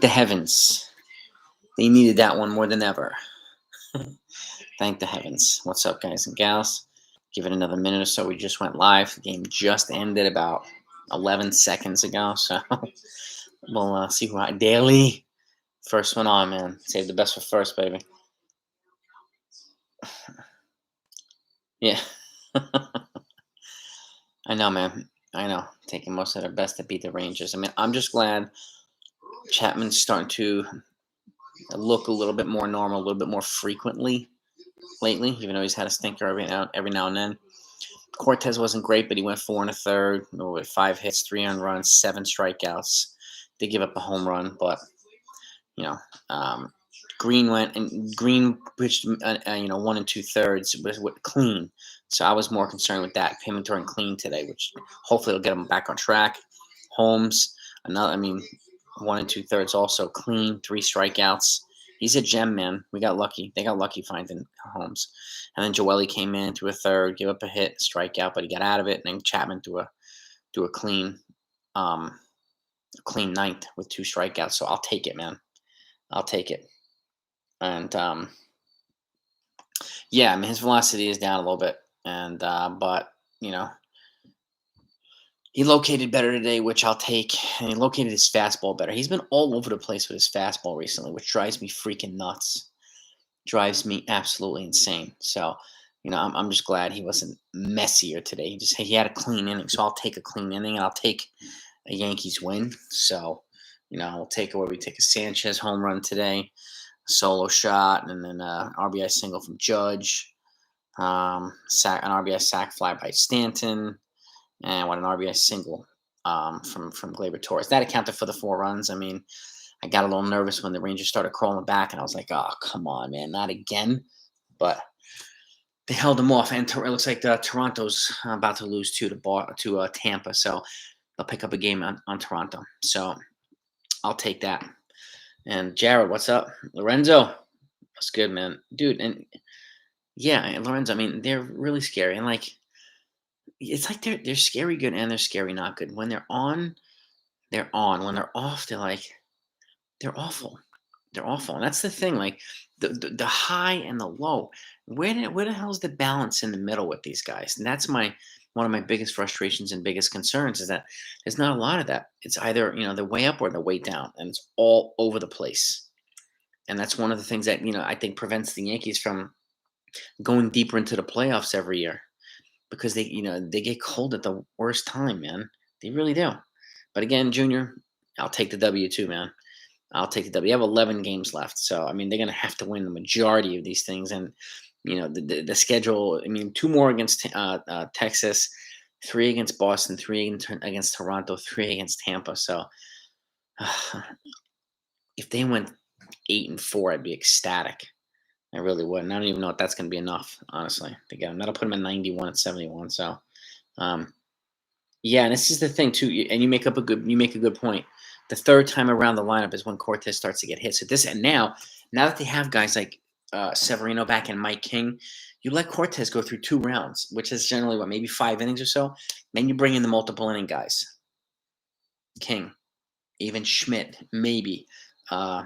the heavens. They needed that one more than ever. Thank the heavens. What's up, guys and gals? Give it another minute or so. We just went live. The game just ended about 11 seconds ago. So we'll see who Daily. First one on, man. Save the best for first, baby. Yeah. I know, man. I know. Taking most of their best to beat the Rangers. I mean, I'm just glad Chapman's starting to look a little bit more normal, a little bit more frequently lately, even though he's had a stinker every now and then. Cortes wasn't great, but he went 4 1/3 with 5 hits, 3 earned runs, 7 strikeouts. They give up a home run, but Green pitched 1 2/3 with clean. So I was more concerned with that, him turning clean today, which hopefully will get him back on track. Holmes, 1 2/3 also clean, 3 strikeouts. He's a gem, man. We got lucky. They got lucky finding Holmes. And then Joely came in through a third, gave up a hit, strikeout, but he got out of it. And then Chapman threw a clean ninth with 2 strikeouts. So I'll take it, man. I'll take it. And his velocity is down a little bit. And but he located better today, which I'll take. And he located his fastball better. He's been all over the place with his fastball recently, which drives me freaking nuts. Drives me absolutely insane. So, I'm just glad he wasn't messier today. He had a clean inning. So I'll take a clean inning and I'll take a Yankees win. So, we'll take it where we take a Sanchez home run today, a solo shot, and then an RBI single from Judge, an RBI sac fly by Stanton, and an RBI single from Gleyber Torres. That accounted for the 4 runs. I mean, I got a little nervous when the Rangers started crawling back, and I was like, oh, come on, man, not again. But they held them off, and it looks like Toronto's about to lose to Tampa, so they'll pick up a game on Toronto. So I'll take that. And Jared, what's up? Lorenzo, what's good, man? Dude, and Lorenzo, I mean, they're really scary. And, it's like they're scary good and they're scary not good. When they're on, they're on. When they're off, they're awful. They're awful. And that's the thing, the high and the low. Where the hell is the balance in the middle with these guys? And that's one of my biggest frustrations and biggest concerns is that there's not a lot of that. It's either, the way up or the way down, and it's all over the place. And that's one of the things that, I think prevents the Yankees from going deeper into the playoffs every year, because they get cold at the worst time, man. They really do. But again, Junior, I'll take the W too, man. I'll take the W. You have 11 games left, so I mean they're going to have to win the majority of these things. And the schedule. I mean, 2 more against Texas, 3 against Boston, 3 against Toronto, 3 against Tampa. So if they went 8-4, I'd be ecstatic. I really would. And I don't even know if that's going to be enough, honestly, to get them. That'll put them at 91 and 71. So, and this is the thing too. And you make a good point. The third time around the lineup is when Cortes starts to get hit. So now that they have guys like Severino back and Mike King, you let Cortes go through 2 rounds, which is generally maybe 5 innings or so. Then you bring in the multiple inning guys. King, even Schmidt, maybe. I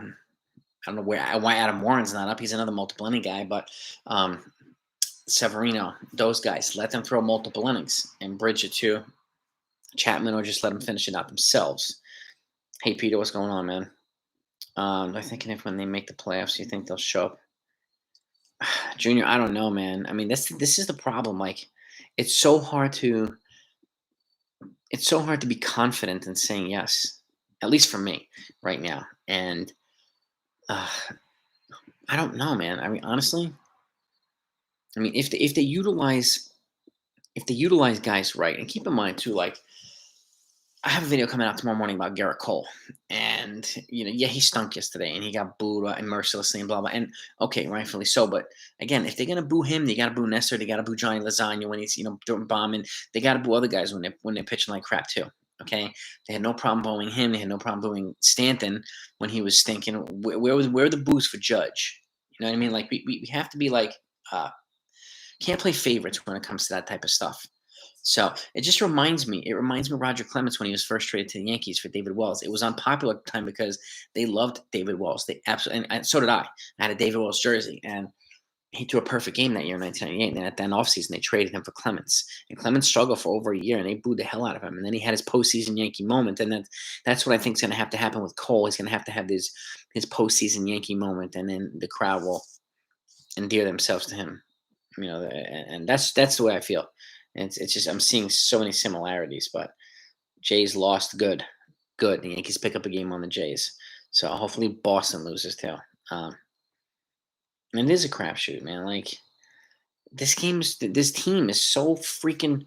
don't know why Adam Warren's not up. He's another multiple inning guy, but Severino, those guys, let them throw multiple innings and bridge it to Chapman, or just let them finish it out themselves. Hey, Peter, what's going on, man? I'm thinking if when they make the playoffs, you think they'll show up? Junior, I don't know, man. I mean, this is the problem. It's so hard to be confident in saying yes, at least for me right now. And I don't know, man. I mean, honestly, if they utilize guys right, and keep in mind too, I have a video coming out tomorrow morning about Garrett Cole, and he stunk yesterday, and he got booed and mercilessly and blah blah. And okay, rightfully so. But again, if they're gonna boo him, they gotta boo Nestor, they gotta boo Johnny Lasagna when he's bombing. They gotta boo other guys when they're pitching like crap too. Okay, they had no problem booing him. They had no problem booing Stanton when he was stinking. Where are the boos for Judge? You know what I mean? We have to be can't play favorites when it comes to that type of stuff. So it just reminds me. It reminds me of Roger Clemens when he was first traded to the Yankees for David Wells. It was unpopular at the time because they loved David Wells. They absolutely, and so did I. I had a David Wells jersey, and he threw a perfect game that year in 1998. And then at that offseason, they traded him for Clemens. And Clemens struggled for over a year, and they booed the hell out of him. And then he had his postseason Yankee moment. And that's what I think is going to have to happen with Cole. He's going to have his postseason Yankee moment, and then the crowd will endear themselves to him. And that's the way I feel. And it's just I'm seeing so many similarities. But Jays lost, good. The Yankees pick up a game on the Jays. So hopefully Boston loses too. Um, and it is a crapshoot, man. Like this team is so freaking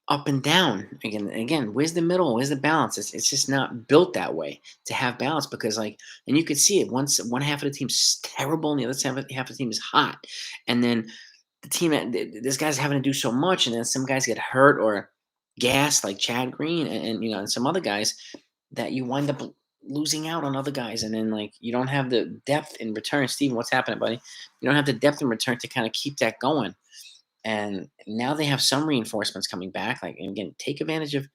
up and down again. Where's the middle? Where's the balance? It's just not built that way to have balance because and you could see it once one half of the team's terrible and the other half of the team is hot, and then the team this guy's having to do so much, and then some guys get hurt or gassed like Chad Green and some other guys that you wind up losing out on other guys, and then you don't have the depth in return. Steven, what's happening, buddy? You don't have the depth in return to kind of keep that going. And now they have some reinforcements coming back. And again, take advantage of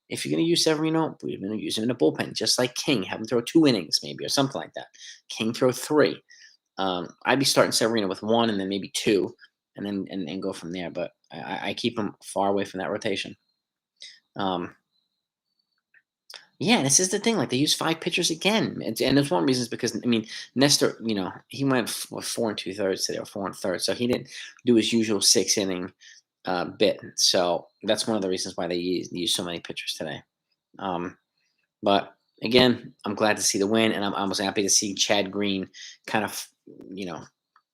if you're going to use Severino, we're going to use him in the bullpen, just like King. Have him throw 2 innings, maybe, or something like that. King throw 3. I'd be starting Severino with 1 and then maybe 2, and then and go from there. But I keep him far away from that rotation. Yeah, this is the thing. They use 5 pitchers again, and there's one reason is because Nestor, he went 4 and 2/3 today, or 4 and 1/3, so he didn't do his usual 6 inning bit. So that's one of the reasons why they use so many pitchers today. But again, I'm glad to see the win, and I was happy to see Chad Green kind of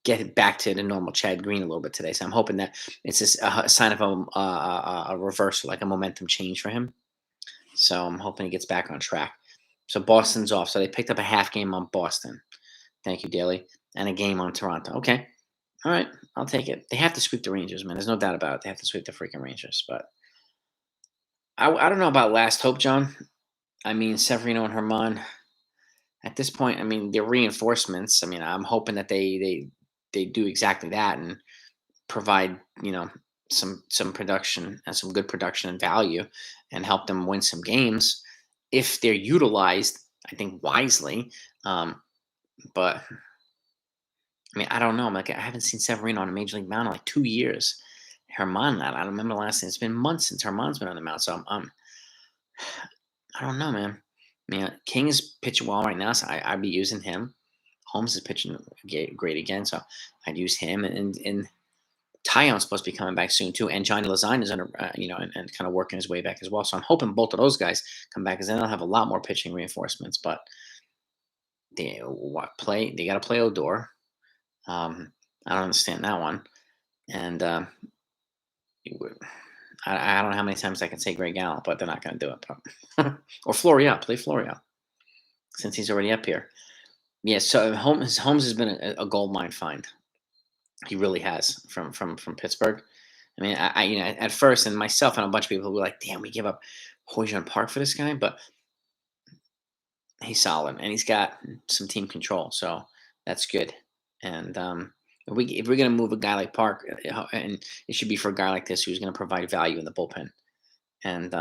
get back to the normal Chad Green a little bit today. So I'm hoping that it's just a sign of a reversal, like a momentum change for him. So I'm hoping he gets back on track. So Boston's off. So they picked up a half game on Boston. Thank you, Daly. And a game on Toronto. Okay. All right. I'll take it. They have to sweep the Rangers, man. There's no doubt about it. They have to sweep the freaking Rangers. But I don't know about last hope, John. Severino and Herman. At this point, they're reinforcements. I'm hoping that they do exactly that and provide, some production and some good production and value and help them win some games if they're utilized, I think, wisely. But I don't know. I haven't seen Severino on a major league mound in 2 years. Herman, I don't remember the last thing. It's been months since Herman's been on the mound. So I don't know, man. King is pitching well right now, so I'd be using him. Holmes is pitching great again, so I'd use him. And Tyon's supposed to be coming back soon too, and Johnny Lozine is under, and kind of working his way back as well. So I'm hoping both of those guys come back, because then they'll have a lot more pitching reinforcements. But they got to play Odor. I don't understand that one, and I don't know how many times I can say Greg Gallo, but they're not going to do it. But or Florial, play Florial, since he's already up here. Yeah, so Holmes has been a gold mine find. He really has from Pittsburgh. At first, and myself and a bunch of people were like, "Damn, we give up Hoyjon Park for this guy," but he's solid and he's got some team control, so that's good. And if we're gonna move a guy like Park, and it should be for a guy like this who's gonna provide value in the bullpen. And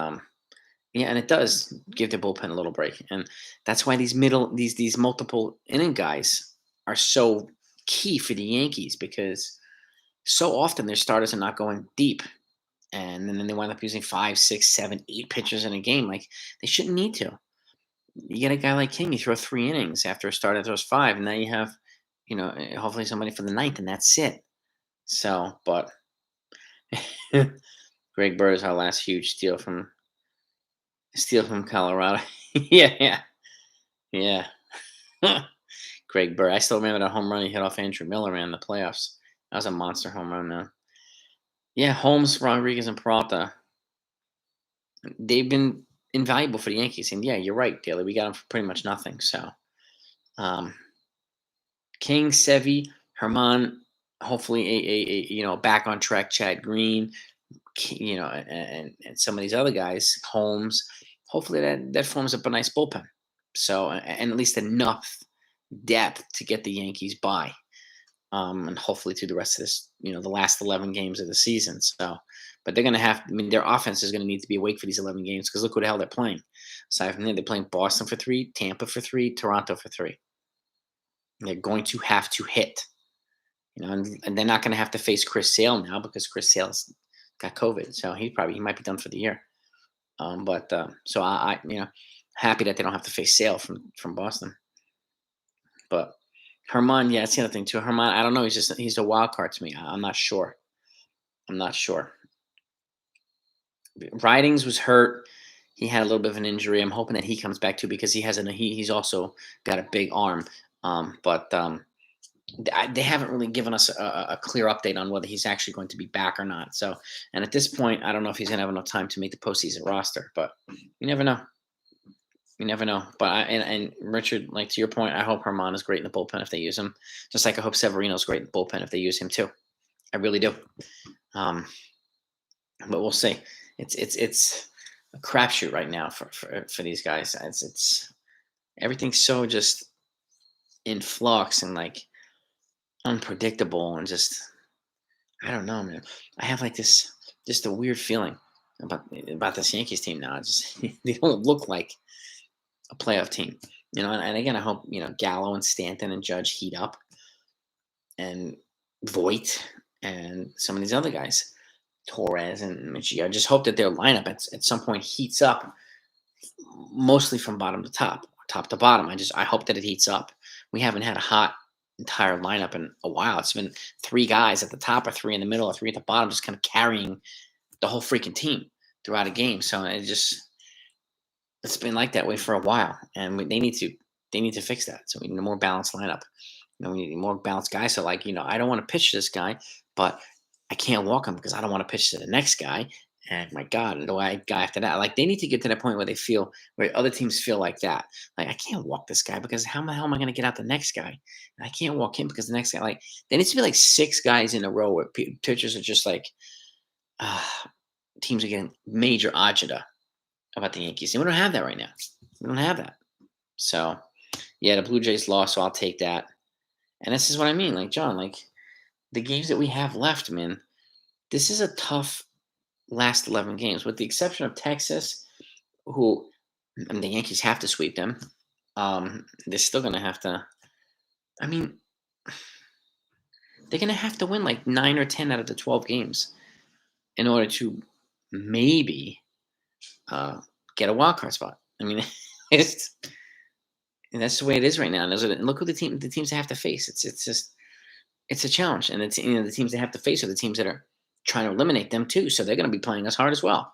yeah, and it does give the bullpen a little break, and that's why these multiple inning guys are so key for the Yankees, because so often their starters are not going deep, and then they wind up using 5, 6, 7, 8 pitchers in a game. They shouldn't need to. You get a guy like King, you throw 3 innings after a starter throws 5, and now you have, hopefully somebody for the ninth, and that's it. So, but Greg Bird is our last huge steal from Colorado. yeah, yeah. Greg Bird. I still remember that home run he hit off Andrew Miller in the playoffs. That was a monster home run, man. Yeah, Holmes, Rodriguez, and Peralta. They've been invaluable for the Yankees. And yeah, you're right, Daly. We got them for pretty much nothing. So, King, Sevy, Herman, hopefully a back on track Chad Green, and some of these other guys, Holmes. Hopefully that forms up a nice bullpen. So, and at least enough depth to get the Yankees by. And hopefully through the rest of this, the last 11 games of the season. So But they're going to have. I mean, their offense is going to need to be awake for these 11 games because look who the hell they're playing. Aside from that, they're playing Boston for 3, Tampa for 3, Toronto for 3. They're going to have to hit. And they're not going to have to face Chris Sale now because Chris Sale's got COVID, so he might be done for the year. So happy that they don't have to face Sale from Boston. But Herman, yeah, that's the other thing too. Herman, I don't know. He's a wild card to me. I'm not sure. I'm not sure. Ridings was hurt. He had a little bit of an injury. I'm hoping that he comes back too because he's also got a big arm. They haven't really given us a clear update on whether he's actually going to be back or not. So, and at this point, I don't know if he's going to have enough time to make the postseason roster. But you never know. You never know. But and Richard, like to your point, I hope Herman is great in the bullpen if they use him. Just like I hope Severino is great in the bullpen if they use him too. I really do. But we'll see. It's a crapshoot right now for these guys. It's everything's so just in flux and like unpredictable and just I don't know, man. I have like this just a weird feeling about this Yankees team now. They don't look like a playoff team, And again, I hope Gallo and Stanton and Judge heat up, and Voit and some of these other guys, Torres and Michi. I just hope that their lineup at some point heats up, mostly from bottom to top, top to bottom. I hope that it heats up. We haven't had a hot entire lineup in a while. It's been 3 guys at the top or 3 in the middle or 3 at the bottom, just kind of carrying the whole freaking team throughout a game. So it's been like that way for a while, and they need to fix that. So we need a more balanced lineup. We need more balanced guys. So I don't want to pitch this guy, but I can't walk him because I don't want to pitch to the next guy. And my God, the guy after that. Like they need to get to that point where other teams feel like that. Like I can't walk this guy because how the hell am I going to get out the next guy? And I can't walk him because the next guy. Like there needs to be like 6 guys in a row where pitchers are just like, teams are getting major agita about the Yankees. And we don't have that right now. We don't have that. So yeah, the Blue Jays lost, so I'll take that. And this is what I mean, like John, like the games that we have left, man. This is a tough last 11 games, with the exception of Texas, who the Yankees have to sweep them. They're still going to have to. I mean, they're going to have to win like 9 or 10 out of the 12 games in order to maybe get a wild card spot. I mean, and that's the way it is right now. And look who the teams they have to face. It's a challenge, and the teams they have to face are the teams that are trying to eliminate them too. So they're going to be playing us hard as well.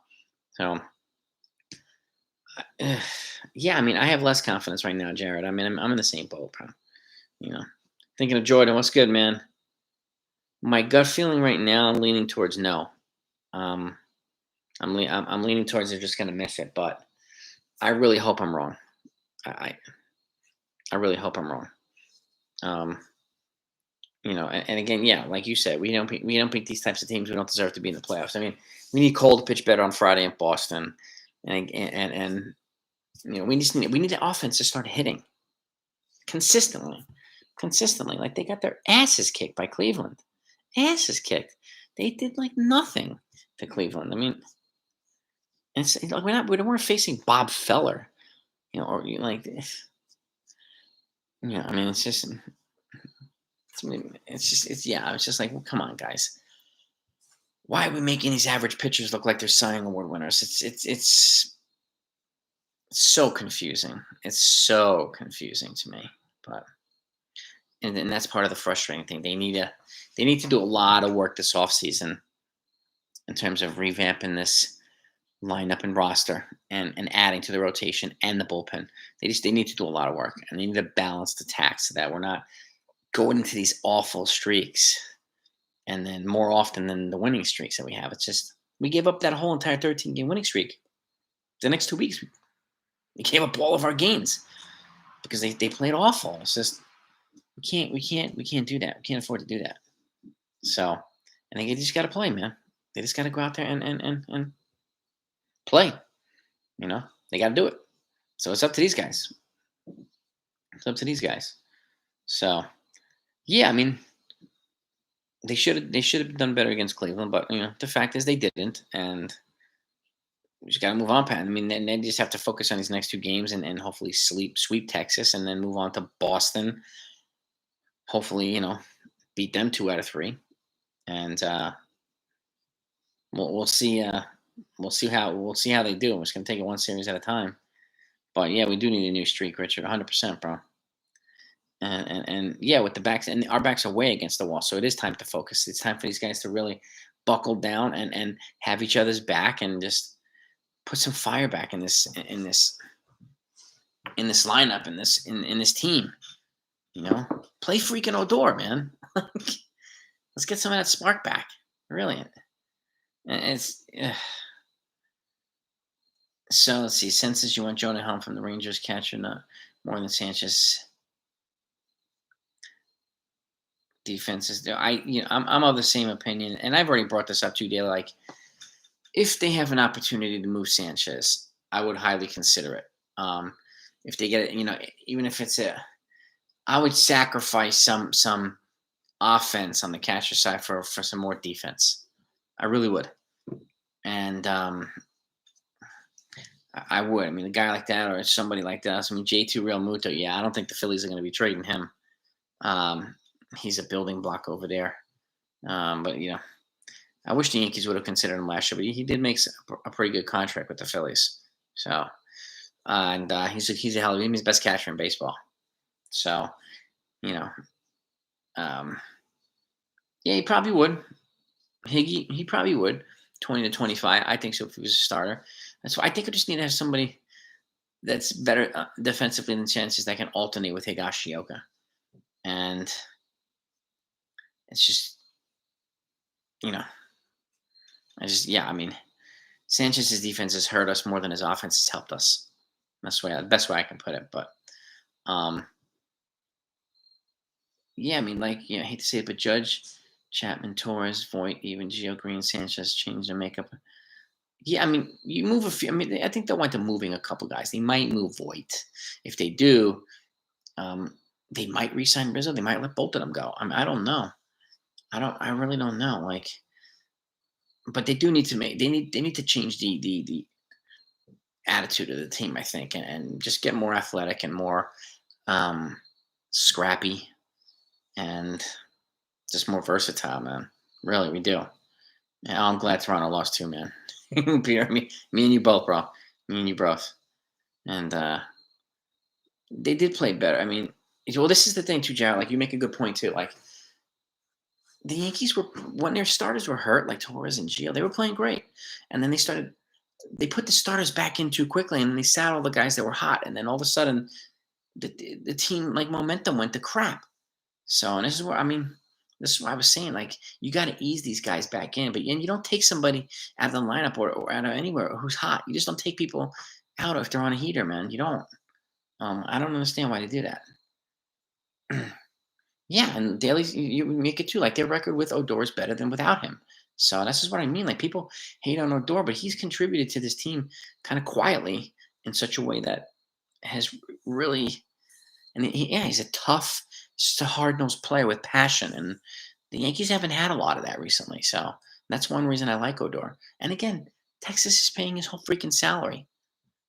So, yeah, I mean, I have less confidence right now, Jared. I mean, I'm in the same boat, bro. Thinking of Jordan. What's good, man? My gut feeling right now, I'm leaning towards no. I'm leaning towards they're just going to miss it, but I really hope I'm wrong. I really hope I'm wrong. And again, yeah, like you said, we don't beat these types of teams. We don't deserve to be in the playoffs. I mean, we need Cole to pitch better on Friday in Boston, and we need the offense to start hitting consistently. Like they got their asses kicked by Cleveland, asses kicked. They did like nothing to Cleveland. I mean, it's like we weren't facing Bob Feller, or like, I mean, it's just. It's just like, well, come on, guys. Why are we making these average pitchers look like they're Cy Young Award winners? It's so confusing. It's so confusing to me. But and that's part of the frustrating thing. They need to do a lot of work this offseason in terms of revamping this lineup and roster and adding to the rotation and the bullpen. They need to do a lot of work, and they need to balance the tax so that we're not going into these awful streaks, and then more often than the winning streaks that we have. It's just we gave up that whole entire 13-game winning streak. The next 2 weeks, we gave up all of our gains because they played awful. It's just we can't do that. We can't afford to do that. So, and they just got to play, man. They just got to go out there and play. They got to do it. So it's up to these guys. So, yeah, I mean, They should have done better against Cleveland, but the fact is they didn't, and we just got to move on, Pat. I mean, then they just have to focus on these next two games and hopefully sweep Texas and then move on to Boston. Hopefully, beat them 2 out of 3, and we'll see. We'll see how they do. We're just gonna take it one series at a time. But yeah, we do need a new streak, Richard. 100%, bro. And yeah, with the backs and our backs are way against the wall, so it is time to focus. It's time for these guys to really buckle down and have each other's back and just put some fire back in this lineup in this team. Play freaking Odor, man. Let's get some of that spark back. Really, and it's so. Let's see. Census, you want Jonah Helm from the Rangers catcher, not more than Sanchez. Defenses. I'm of the same opinion, and I've already brought this up to you, Daily. Like, if they have an opportunity to move Sanchez, I would highly consider it. If they get it, even if I would sacrifice some offense on the catcher side for some more defense. I really would, and I would. I mean, a guy like that or somebody like that. I mean, J2 Real Muto. Yeah, I don't think the Phillies are going to be trading him. He's a building block over there. But I wish the Yankees would have considered him last year, but he did make a pretty good contract with the Phillies. So, and he's a hell of he's the best catcher in baseball. So, yeah, he probably would. Higgy, he probably would. 20 to 25. I think so if he was a starter. That's why I think we just need to have somebody that's better defensively than Chances that can alternate with Higashioka. And it's just, I mean, Sanchez's defense has hurt us more than his offense has helped us. That's the best way I can put it. But, yeah, I mean, I hate to say it, but Judge, Chapman, Torres, Voit, even Gio Green, Sanchez change their makeup. Yeah, I mean, you move a few. I mean, I think they'll wind up moving a couple guys. They might move Voit. If they do, they might re-sign Rizzo. They might let both of them go. I mean, I don't know. I really don't know. But they do need to they need to change the attitude of the team, I think, and just get more athletic and more scrappy and just more versatile, man. Really, we do. And I'm glad Toronto lost too, man. Peter, me and you both, bro. Me and you both. And they did play better. I mean, well, this is the thing too, Jared. Like, you make a good point too. Like, the Yankees were, when their starters were hurt, like Torres and Gio, they were playing great. And then they put the starters back in too quickly, and they sat all the guys that were hot. And then all of a sudden, the team, like, momentum went to crap. So, and this is where I was saying, like, you got to ease these guys back in, but you don't take somebody out of the lineup or out of anywhere who's hot. You just don't take people out if they're on a heater, man. You don't. I don't understand why they do that. Yeah, and Daly, you make it too. Like, their record with Odor is better than without him. So that's just what I mean. Like, people hate on Odor, but he's contributed to this team kind of quietly in such a way that has really, and he's a tough, just a hard-nosed player with passion, and the Yankees haven't had a lot of that recently. So that's one reason I like Odor. And again, Texas is paying his whole freaking salary.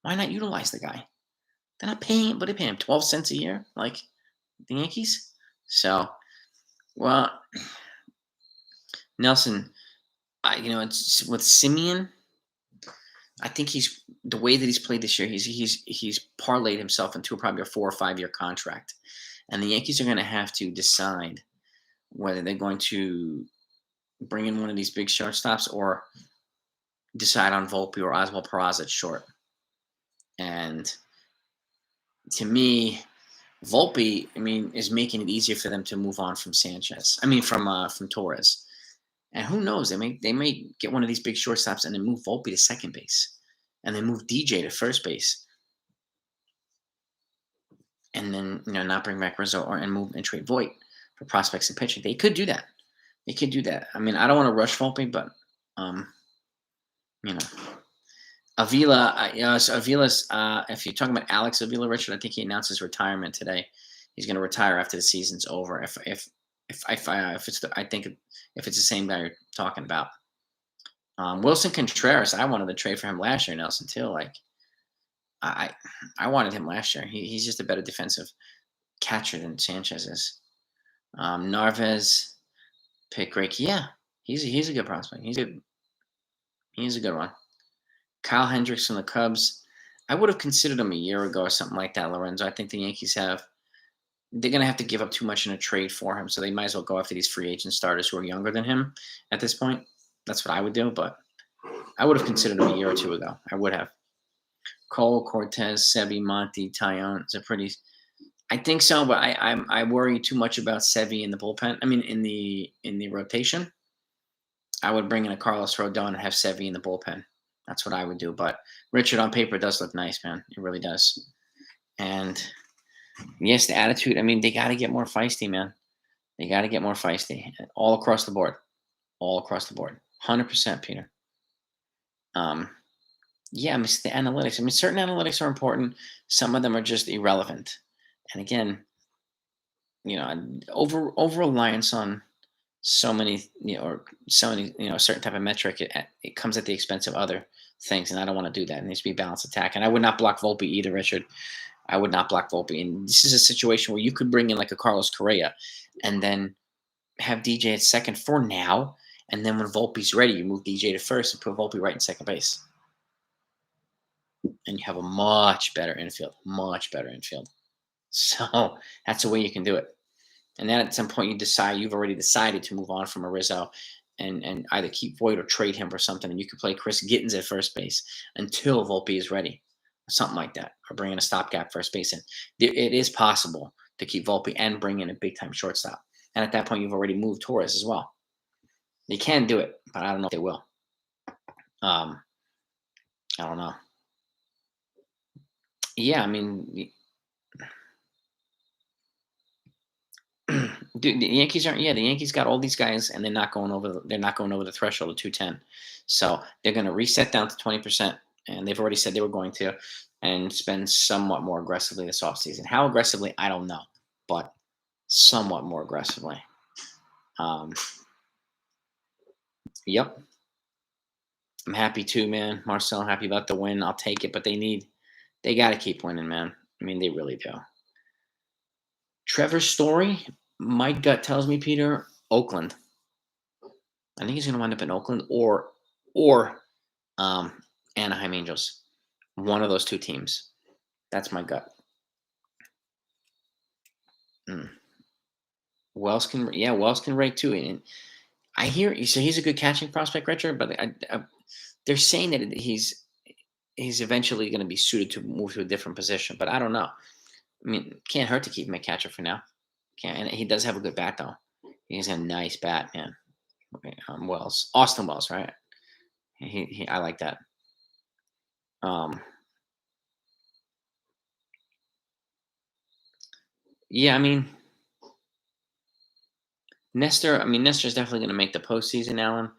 Why not utilize the guy? They're not paying him, but they pay him 12 cents a year, like the Yankees. So, well, Nelson, it's with Simeon. I think he's the way that he's played this year. He's parlayed himself into probably a 4 or 5 year contract, and the Yankees are going to have to decide whether they're going to bring in one of these big shortstops or decide on Volpe or Oswald Peraza at short. And to me, Volpe, is making it easier for them to move on from Sanchez. From Torres. And who knows? They may get one of these big shortstops and then move Volpe to second base, and then move DJ to first base, and then not bring back Rizzo and trade Voit for prospects and pitching. They could do that. I don't want to rush Volpe, but Avila, Avila's. If you're talking about Alex Avila, Richard, I think he announced his retirement today. He's going to retire after the season's over. If If it's I think if it's the same guy you're talking about. Wilson Contreras, I wanted to trade for him last year, Nelson, too. Like I I wanted him last year. He's just a better defensive catcher than Sanchez is. Narvaez, pick Rick. Yeah, he's a good prospect. He's a good one. Kyle Hendricks from the Cubs. I would have considered him a year ago or something like that, Lorenzo. I think the Yankees they're gonna have to give up too much in a trade for him, so they might as well go after these free agent starters who are younger than him at this point. That's what I would do, but I would have considered him a year or two ago. I would have. Cole, Cortes, Sevi, Monty, Taillon. It's a pretty. I think so, but I worry too much about Sevi in the bullpen. I mean, in the rotation. I would bring in a Carlos Rodon and have Sevi in the bullpen. That's what I would do. But Richard on paper does look nice, man. It really does. And yes, the attitude. I mean, they got to get more feisty, man. They got to get more feisty all across the board. All across the board. 100%, Peter. Yeah, I mean, it's the analytics. I mean, certain analytics are important. Some of them are just irrelevant. And again, over reliance on so many, or so many, a certain type of metric, it comes at the expense of other things, and I don't want to do that. It needs to be balanced attack. And I would not block Volpe either, Richard. I would not block Volpe. And this is a situation where you could bring in like a Carlos Correa, and then have DJ at second for now, and then when Volpe's ready, you move DJ to first and put Volpe right in second base, and you have a much better infield. Much better infield. So that's the way you can do it. And then at some point you've already decided to move on from Rizzo and either keep Voit or trade him for something. And you can play Chris Gittens at first base until Volpe is ready, or something like that, or bring in a stopgap first base in. It is possible to keep Volpe and bring in a big time shortstop. And at that point, you've already moved Torres as well. They can do it, but I don't know if they will. I don't know. Yeah, I mean, dude, the Yankees aren't. Yeah, the Yankees got all these guys, and they're not going over. They're not going over the threshold of 210. So they're going to reset down to 20%, and they've already said they were going to, and spend somewhat more aggressively this offseason. How aggressively, I don't know, but somewhat more aggressively. Yep. I'm happy too, man. Marcel, happy about the win. I'll take it, but they got to keep winning, man. I mean, they really do. Trevor's story, my gut tells me, Peter, Oakland. I think he's going to wind up in Oakland or Anaheim Angels. One of those two teams. That's my gut. Wells can rate too. And I hear you say he's a good catching prospect, Richard, but they're saying that he's eventually going to be suited to move to a different position. But I don't know. I mean, can't hurt to keep him a catcher for now. And he does have a good bat though. He's a nice bat, man. Austin Wells, right? I like that. Yeah, I mean, Nestor. I mean, Nestor's definitely going to make the postseason, Alan.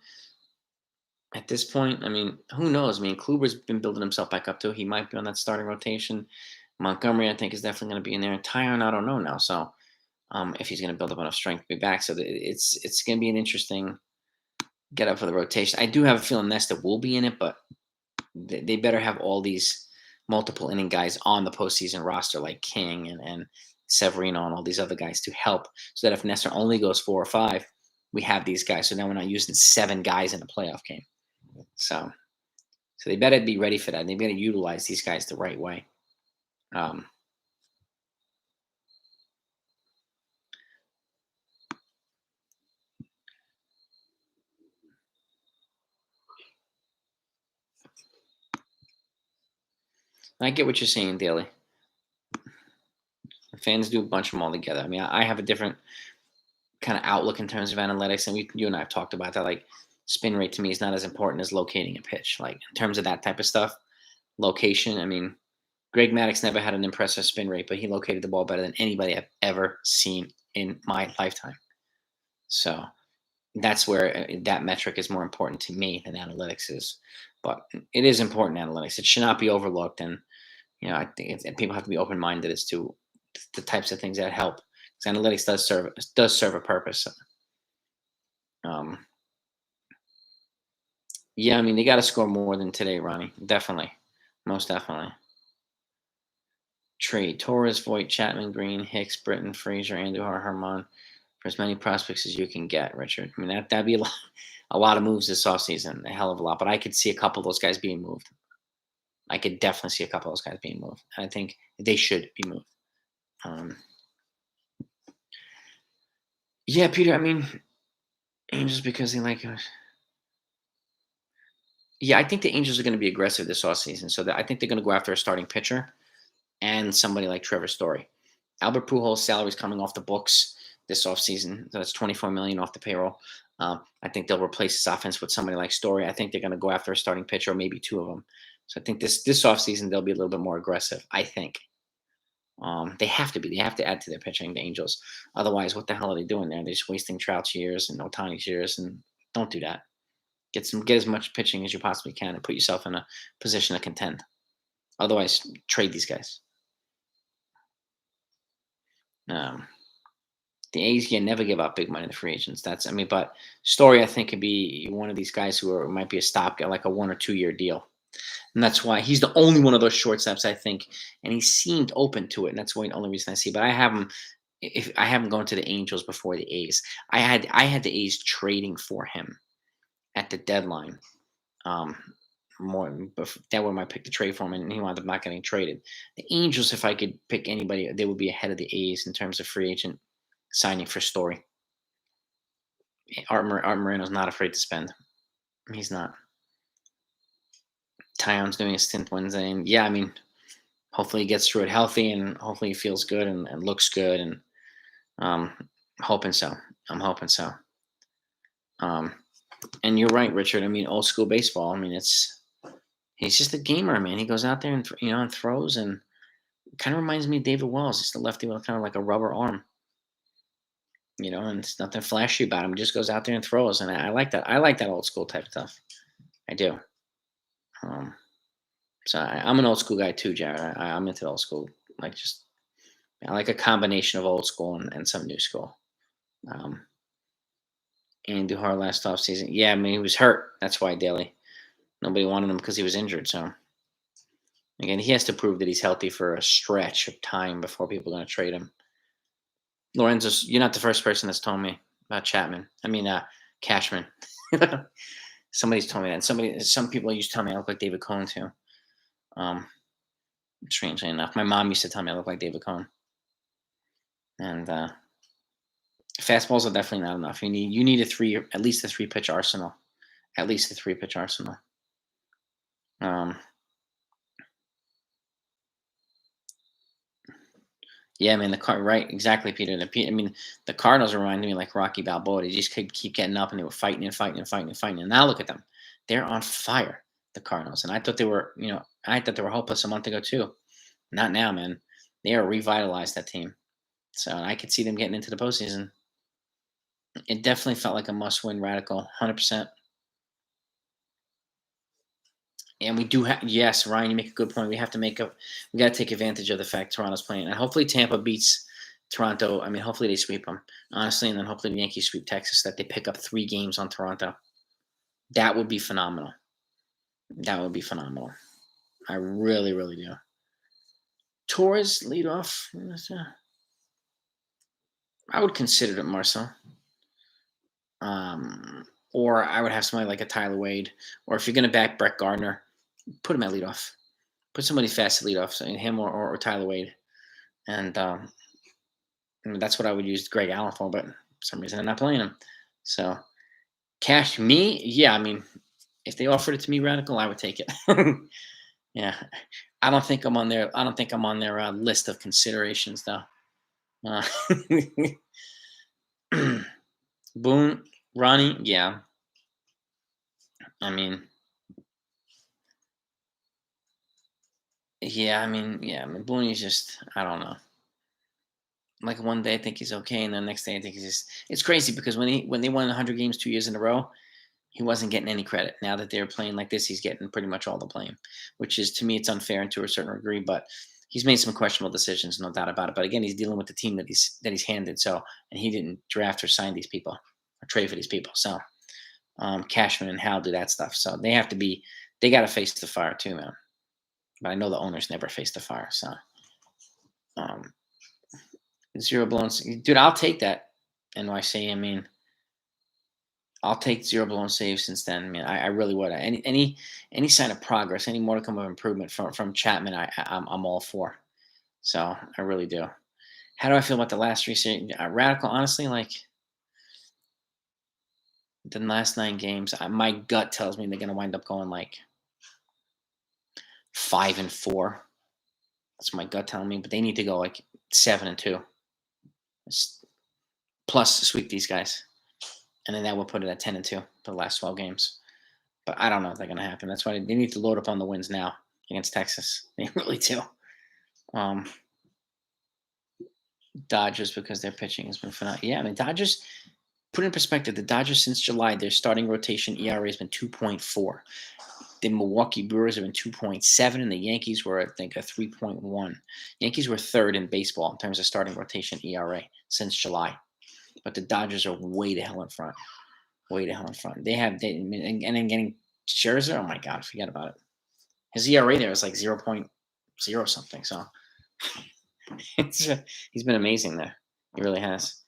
At this point, I mean, who knows? I mean, Kluber's been building himself back up too. He might be on that starting rotation. Montgomery, I think, is definitely going to be in there. And Taillon, I don't know now. So, if he's going to build up enough strength to be back, so it's going to be an interesting get up for the rotation. I do have a feeling Nestor will be in it, but they better have all these multiple inning guys on the postseason roster, like King and Severino and all these other guys to help, so that if Nestor only goes 4 or 5, we have these guys. So now we're not using 7 guys in a playoff game. So they better be ready for that. They better utilize these guys the right way. I get what you're saying, Daly. Fans do a bunch of them all together. I mean, I have a different kind of outlook in terms of analytics, and you and I have talked about that. Like, spin rate to me is not as important as locating a pitch. Like, in terms of that type of stuff, location. I mean, Greg Maddux never had an impressive spin rate, but he located the ball better than anybody I've ever seen in my lifetime. So that's where that metric is more important to me than analytics is. But it is important, analytics. It should not be overlooked. And, I think people have to be open-minded as to the types of things that help. 'Cause analytics does serve a purpose. Um, yeah, I mean they got to score more than today, Ronnie. Definitely, most definitely. Trade Torres, Voit, Chapman, Green, Hicks, Britton, Frazier, Andujar, Herman for as many prospects as you can get, Richard. I mean that'd be a lot of moves this offseason, a hell of a lot. But I could see a couple of those guys being moved. I could definitely see a couple of those guys being moved. I think they should be moved. Um, yeah, Peter. I mean, Angels because they like. Yeah, I think the Angels are going to be aggressive this offseason. So I think they're going to go after a starting pitcher and somebody like Trevor Story. Albert Pujols' salary is coming off the books this offseason. So that's $24 million off the payroll. I think they'll replace this offense with somebody like Story. I think they're going to go after a starting pitcher, or maybe two of them. So I think this offseason they'll be a little bit more aggressive. I think they have to be. They have to add to their pitching, the Angels. Otherwise, what the hell are they doing there? They're just wasting Trout's years and Otani's years, and don't do that. Get as much pitching as you possibly can and put yourself in a position to contend. Otherwise, trade these guys. Um, the A's can never give up big money to free agents. But Story I think could be one of these guys might be a stopgap, like a 1 or 2 year deal, and that's why he's the only one of those shortstops I think, and he seemed open to it, and that's the only reason I see. But I have him. If I have him going to the Angels before the A's, I had the A's trading for him at the deadline. Um, that were my pick to trade for him, and he wound up not getting traded. The Angels, if I could pick anybody, they would be ahead of the A's in terms of free agent signing for Story. Art Moreno's not afraid to spend. He's not. Tyone's doing a stint Wednesday, and yeah, I mean, hopefully he gets through it healthy, and hopefully he feels good and looks good, and um, hoping so. I'm hoping so. Um, and you're right, Richard. I mean, old school baseball. I mean, he's just a gamer, man. He goes out there and and throws, and kind of reminds me of David Wells. Just a lefty with kind of like a rubber arm, and it's nothing flashy about him. He just goes out there and throws, and I like that. I like that old school type of stuff. I do. Um, so I'm an old school guy too, Jared. I'm into old school. Just I like a combination of old school and some new school. Um, and Duhar last off season, yeah, I mean he was hurt. That's why Daly. Nobody wanted him because he was injured. So again, he has to prove that he's healthy for a stretch of time before people are going to trade him. Lorenzo's, you're not the first person that's told me about Chapman. I mean, Cashman. Somebody's told me that. Some people used to tell me I look like David Cohn too. Strangely enough, my mom used to tell me I look like David Cohn. And fastballs are definitely not enough. You need at least a 3-pitch arsenal. At least a 3-pitch arsenal. Yeah, man, right, exactly, Peter. The Cardinals remind me like Rocky Balboa. They just keep getting up, and they were fighting and fighting and fighting and fighting. And now look at them; they're on fire, the Cardinals. And I thought they were, hopeless a month ago too. Not now, man. They are revitalized, that team. So I could see them getting into the postseason. It definitely felt like a must-win, Radical, 100%. And we do have, yes, Ryan, you make a good point. We got to take advantage of the fact Toronto's playing, and hopefully Tampa beats Toronto. I mean, hopefully they sweep them, honestly, and then hopefully the Yankees sweep Texas. That they pick up 3 games on Toronto. That would be phenomenal. That would be phenomenal. I really, really do. Torres lead off. I would consider it Marcel. Or I would have somebody like a Tyler Wade, or if you're going to back Brett Gardner, put him at leadoff. Put somebody fast to leadoff, so him or Tyler Wade, and that's what I would use Greg Allen for. But for some reason, I'm not playing him. So, cash me, yeah. I mean, if they offered it to me, Radical, I would take it. Yeah, I don't think I'm on their list of considerations, though. Boone, Ronnie, yeah. I mean, yeah. Boone is just, I don't know. Like one day I think he's okay, and the next day I think it's crazy because when they won 100 games 2 years in a row, he wasn't getting any credit. Now that they're playing like this, he's getting pretty much all the blame, which is, to me, it's unfair and to a certain degree. But he's made some questionable decisions, no doubt about it. But again, he's dealing with the team that he's handed. So, and he didn't draft or sign these people or trade for these people. So, Cashman and Hal do that stuff. So they got to face the fire too, man. But I know the owners never face the fire. So, um, zero blown, dude. I'll take that. NYC. I mean, I'll take zero blown saves since then. I mean, I really would. Any sign of progress, any modicum of improvement from Chapman, I'm all for. So I really do. How do I feel about the last three series? Radical, honestly, like the last 9 games, my gut tells me they're going to wind up going like 5-4. That's my gut telling me, but they need to go like 7-2, plus sweep these guys, and then that will put it at 10-2 for the last 12 games. But I don't know if they're going to happen. That's why they need to load up on the wins now against Texas. They really do. Dodgers, because their pitching has been phenomenal. Yeah, I mean, Dodgers, put in perspective, the Dodgers since July, their starting rotation ERA has been 2.4. The Milwaukee Brewers have been 2.7, and the Yankees were, I think, a 3.1. Yankees were third in baseball in terms of starting rotation ERA since July. But the Dodgers are way the hell in front. Way the hell in front. And then getting Scherzer, oh my God, forget about it. His ERA there is like 0.0 something. So he's been amazing there. He really has.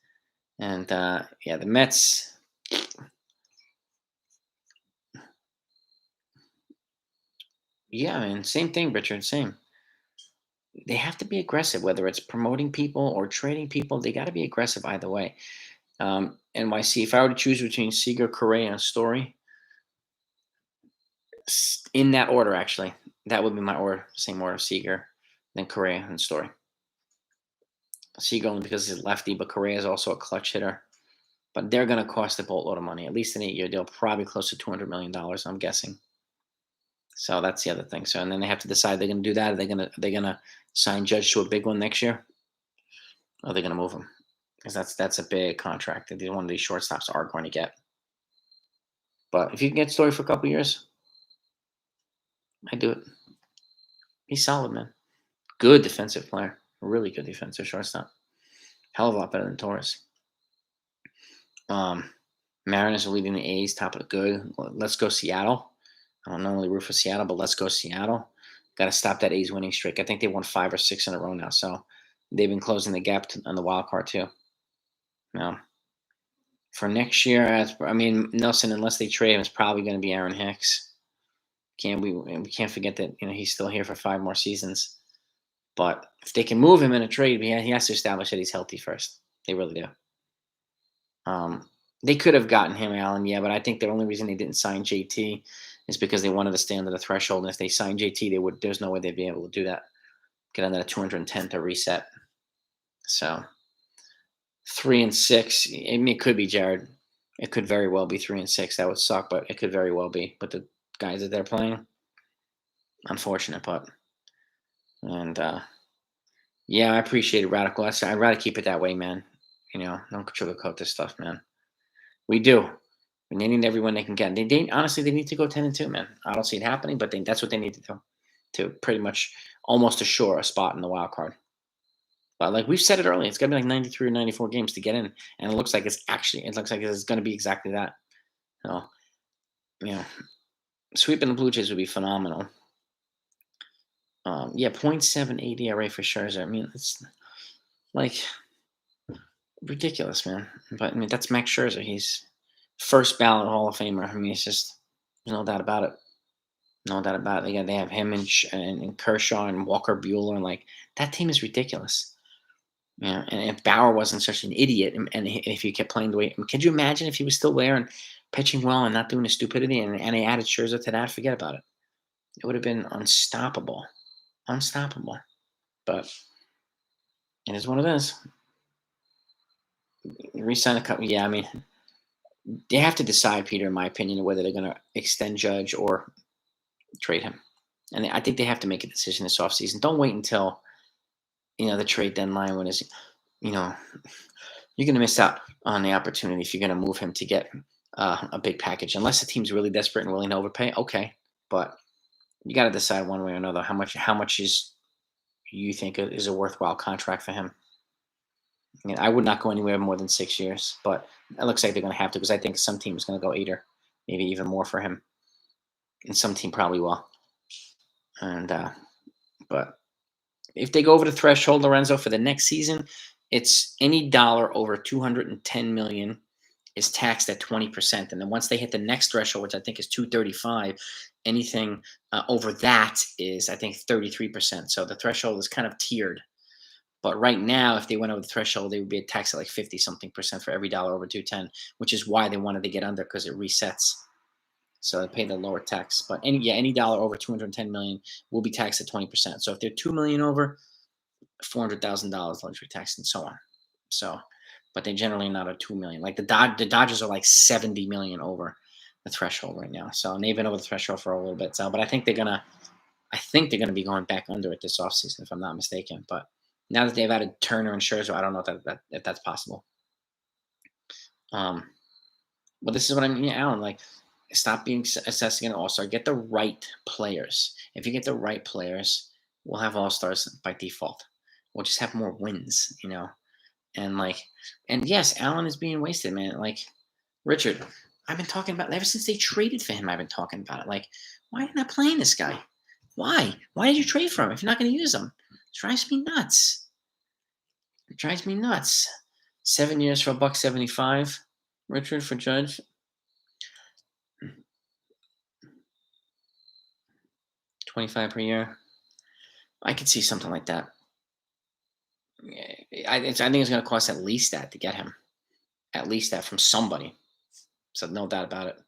And yeah, the Mets. Yeah, I mean, same thing, Richard. Same. They have to be aggressive, whether it's promoting people or trading people. They got to be aggressive either way. NYC. If I were to choose between Seager, Correa, and Story, in that order, actually, that would be my order. Same order: Seager, then Correa, and Story. Seager only because he's lefty, but Correa is also a clutch hitter. But they're going to cost a boatload of money. At least an 8-year deal, probably close to $200 million. I'm guessing. So that's the other thing. So and then they have to decide they're going to do that. Are they gonna sign Judge to a big one next year? Or are they going to move him? Because that's a big contract that one of these shortstops are going to get. But if you can get Story for a couple years, I do it. He's solid, man. Good defensive player. Really good defensive shortstop. Hell of a lot better than Torres. Mariners are leading the A's, top of the good. Let's go Seattle. I don't normally root for Seattle, but let's go Seattle. Got to stop that A's winning streak. I think they won 5 or 6 in a row now, so they've been closing the gap on the wild card too. Now, for next year, I mean Nelson, unless they trade him, is probably going to be Aaron Hicks. We can't forget that he's still here for 5 more seasons. But if they can move him in a trade, he has to establish that he's healthy first. They really do. They could have gotten him, Allen, yeah, but I think the only reason they didn't sign JT is because they wanted to stay under the threshold. And if they signed JT, there's no way they'd be able to do that. Get under the 210 to reset. So 3-6. I mean, it could be Jared. It could very well be 3-6. That would suck, but it could very well be. But the guys that they're playing, unfortunate, but yeah, I appreciate it, Radical. I'd rather keep it that way, man. Don't sugarcoat this stuff, man. We do. They need everyone they can get. They honestly, they need to go 10-2, man. I don't see it happening, but that's what they need to do to pretty much almost assure a spot in the wild card. But like we've said it earlier, it's gonna be like 93 or 94 games to get in, and it looks like it's going to be exactly that. So, sweeping the Blue Jays would be phenomenal. Yeah, 0.78 ERA for Scherzer. I mean, it's like ridiculous, man. But I mean, that's Max Scherzer. He's first ballot Hall of Famer. I mean, it's just there's no doubt about it. No doubt about it. They have him and Kershaw and Walker Buehler, and like that team is ridiculous. And if Bauer wasn't such an idiot, and if he kept playing the way, could you imagine if he was still there and pitching well and not doing the stupidity, and they added Scherzer to that? Forget about it. It would have been unstoppable. Unstoppable. But it is what it is. Resign a couple. Yeah, I mean, they have to decide, Peter, in my opinion, whether they're going to extend Judge or trade him. And I think they have to make a decision this offseason. Don't wait until the trade deadline when you're going to miss out on the opportunity if you're going to move him to get a big package. Unless the team's really desperate and willing to overpay, okay. But you got to decide one way or another how much is you think is a worthwhile contract for him. I would not go anywhere more than 6 years, but it looks like they're going to have to because I think some team is going to go 8 or maybe even more for him, and some team probably will. And but if they go over the threshold, Lorenzo, for the next season, it's any dollar over 210 million is taxed at 20%, and then once they hit the next threshold, which I think is 235, anything over that is I think 33%. So the threshold is kind of tiered. But right now, if they went over the threshold, they would be taxed at like 50 something percent for every dollar over 210, which is why they wanted to get under because it resets. So they pay the lower tax. But any dollar over 210 million will be taxed at 20%. So if they're 2 million over, $400,000 luxury tax and so on. So, but they generally not a 2 million. Like the Dodgers are like 70 million over the threshold right now. So and they've been over the threshold for a little bit. So, but I think they're gonna be going back under it this offseason, if I'm not mistaken. But now that they've added Turner and Scherzer, I don't know if that's possible. But this is what I mean, Alan. Like, stop being assessing an all-star. Get the right players. If you get the right players, we'll have all-stars by default. We'll just have more wins, And yes, Allen is being wasted, man. Like, Richard, I've been talking about ever since they traded for him. I've been talking about it. Like, why are you not playing this guy? Why? Why did you trade for him if you're not going to use him? It drives me nuts. It drives me nuts. 7 years for $175, Richard, for Judge. 25 per year. I could see something like that. I think it's going to cost at least that to get him. At least that from somebody. So no doubt about it.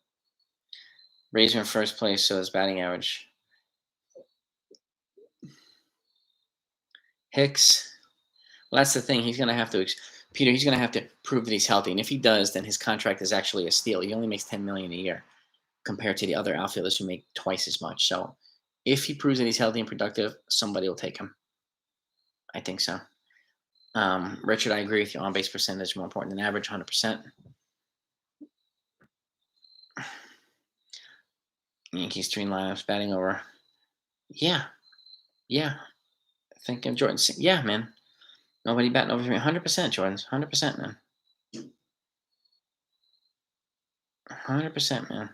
Razor in first place, so his batting average. Hicks. Well, that's the thing. He's going to have to, Peter. He's going to have to prove that he's healthy, and if he does, then his contract is actually a steal. He only makes $10 million a year compared to the other outfielders who make twice as much. So, if he proves that he's healthy and productive, somebody will take him. I think so. Richard, I agree with you. On base percentage is more important than average, 100%. Yankees 3 lineups batting over. Yeah. Thinking Jordan. Yeah, man. Nobody batting over 3. 100%, Jordan. 100%, man. 100%, man.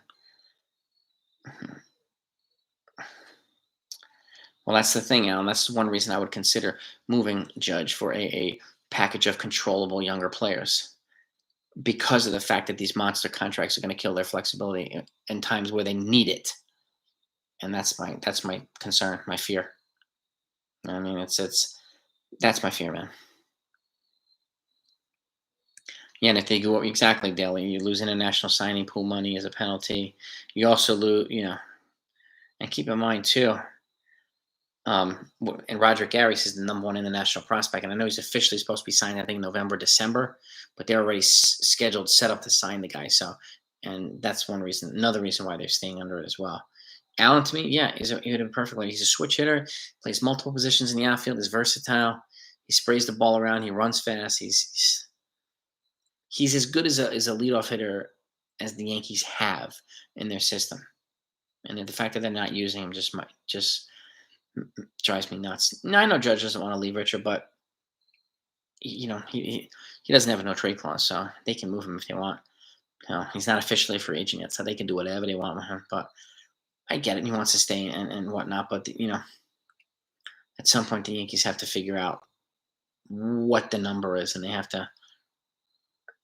Well, that's the thing, Alan. That's one reason I would consider moving Judge for a package of controllable younger players, because of the fact that these monster contracts are going to kill their flexibility in times where they need it. And that's my concern, my fear. I mean, that's my fear, man. Yeah, and if they go exactly, Daly, you lose international signing pool money as a penalty. You also lose, and keep in mind too. And Roger Garris is the number 1 international prospect, and I know he's officially supposed to be signed, I think, November, December, but they're already scheduled, set up to sign the guy. So, and that's another reason why they're staying under it as well. Allen, to me, yeah, he's a perfect. He's a switch hitter, plays multiple positions in the outfield, is versatile. He sprays the ball around. He runs fast. He's as good as a leadoff hitter as the Yankees have in their system, and the fact that they're not using him just drives me nuts. Now, I know Judge doesn't want to leave, Richard, but he doesn't have a no trade clause, so they can move him if they want. He's not officially a free agent yet, so they can do whatever they want with him. But I get it. He wants to stay and whatnot, but at some point the Yankees have to figure out what the number is, and they have to.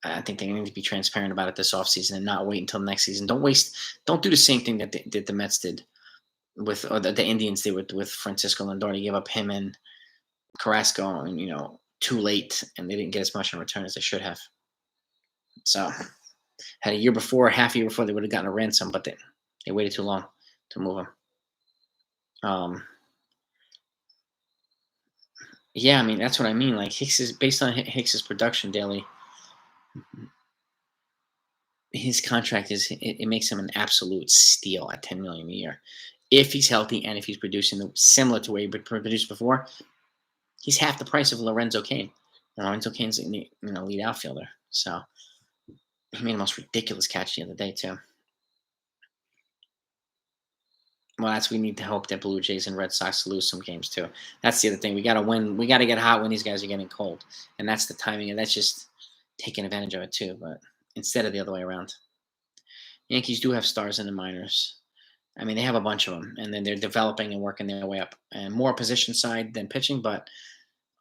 I think they need to be transparent about it this offseason and not wait until next season. Don't do the same thing that the Mets did or the Indians did with Francisco Lindor. They gave up him and Carrasco, and too late, and they didn't get as much in return as they should have. So, had a half a year before, they would have gotten a ransom, but they waited too long to move him. Yeah, I mean, that's what I mean. Like, based on Hicks's production daily, his contract it makes him an absolute steal at $10 million a year. If he's healthy and if he's producing similar to where he produced before, he's half the price of Lorenzo Cain. Lorenzo Cain's lead outfielder. So he made the most ridiculous catch the other day too. Well, that's we need to hope that Blue Jays and Red Sox lose some games too. That's the other thing. We got to win. We got to get hot when these guys are getting cold, and that's the timing, and that's just taking advantage of it too. But instead of the other way around, Yankees do have stars in the minors. I mean, they have a bunch of them, and then they're developing and working their way up, and more position side than pitching. But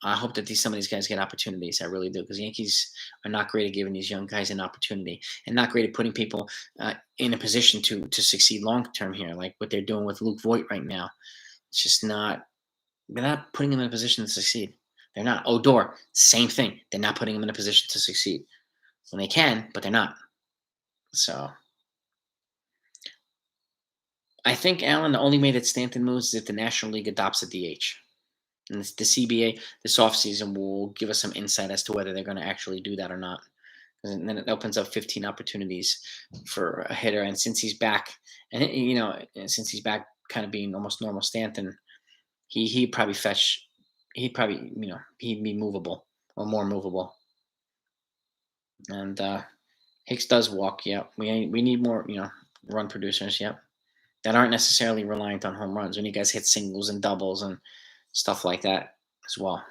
I hope that some of these guys get opportunities. I really do, because Yankees are not great at giving these young guys an opportunity, and not great at putting people in a position to succeed long term here, like what they're doing with Luke Voit right now. It's just not. They're not putting him in a position to succeed. They're not. Odor, same thing. They're not putting him in a position to succeed. When they can, but they're not. So I think, Alan, the only way that Stanton moves is if the National League adopts a DH. And the CBA this offseason will give us some insight as to whether they're going to actually do that or not. And then it opens up 15 opportunities for a hitter. And since he's back, since he's back kind of being almost normal Stanton, he'd probably fetch, he'd be movable or more movable. And Hicks does walk. Yep. We need more, run producers. Yep. That aren't necessarily reliant on home runs. When you guys hit singles and doubles and stuff like that as well.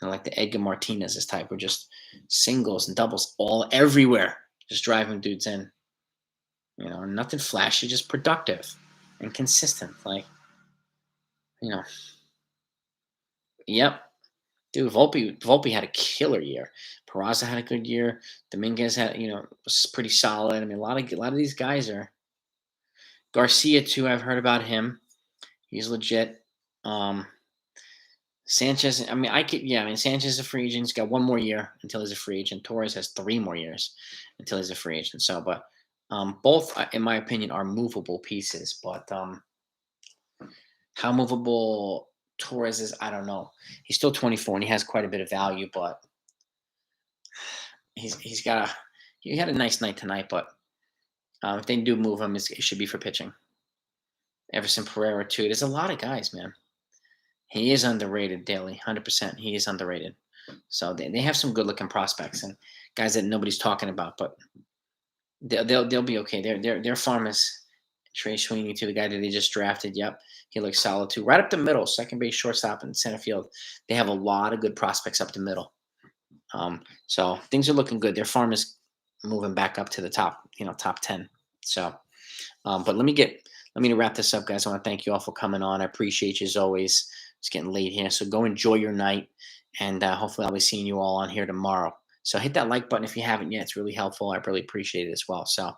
And like the Edgar Martinez's type, were just singles and doubles all everywhere, just driving dudes in. Nothing flashy, just productive and consistent. Like, yep. Dude, Volpe had a killer year. Peraza had a good year. Dominguez was pretty solid. I mean, a lot of these guys are. Garcia too. I've heard about him. He's legit. Sanchez. I mean, Sanchez is a free agent. He's got 1 more year until he's a free agent. Torres has 3 more years until he's a free agent. So, but both, in my opinion, are movable pieces. But how movable Torres is, I don't know. He's still 24 and he has quite a bit of value, but he had a nice night tonight. But if they do move him, it should be for pitching. Everson Pereira too. There's a lot of guys, man. He is underrated daily, 100%. He is underrated. So they have some good-looking prospects and guys that nobody's talking about, but they'll be okay. Their farm is Trey Sweeney too, the guy that they just drafted. Yep, he looks solid too. Right up the middle, second base, shortstop, and center field. They have a lot of good prospects up the middle. So things are looking good. Their farm is moving back up to the top, top 10. So, but let me wrap this up, guys. I want to thank you all for coming on. I appreciate you as always. It's getting late here, so go enjoy your night, and hopefully I'll be seeing you all on here tomorrow. So hit that like button if you haven't yet. It's really helpful. I really appreciate it as well. So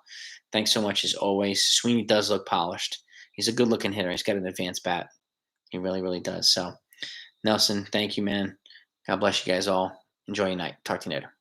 thanks so much as always. Sweeney does look polished. He's a good-looking hitter. He's got an advanced bat. He really, really does. So Nelson, thank you, man. God bless you guys all. Enjoy your night. Talk to you later.